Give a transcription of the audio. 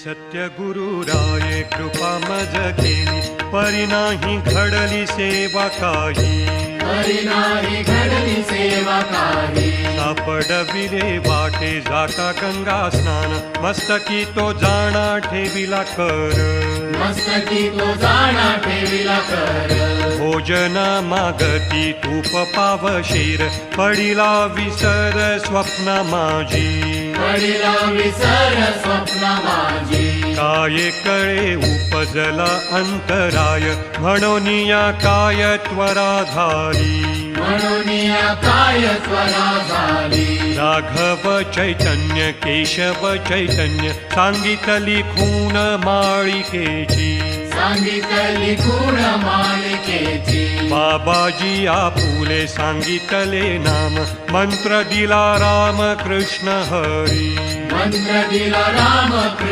सत्य गुरुराये कृपा मज केली, परिनाही घडली सेवा काही, परिनाही घडली सेवा काही। सापडविले वाटे जाता गंगा स्नान, मस्तकी तो जाणा ठेविला कर, मस्तकी तो जाणा ठेविला कर। भोजना मागती तूप पावशीर, पडिला विसर स्वप्न माझी, पडिला विसर स्वप्न माझी। काय कळे उपजला अंतराय, म्हणूनिया काय त्वरा झाली, म्हणूनिया काय त्वरा झाली। राघव चैतन्य केशव चैतन्य, सांगितली खूण माळिकेची, सांगितली खूण मालिकेची। बाबाजी आपुले सांगितले नाम, मंत्र दिला राम कृष्ण हरी, मंत्र दिला राम कृष्ण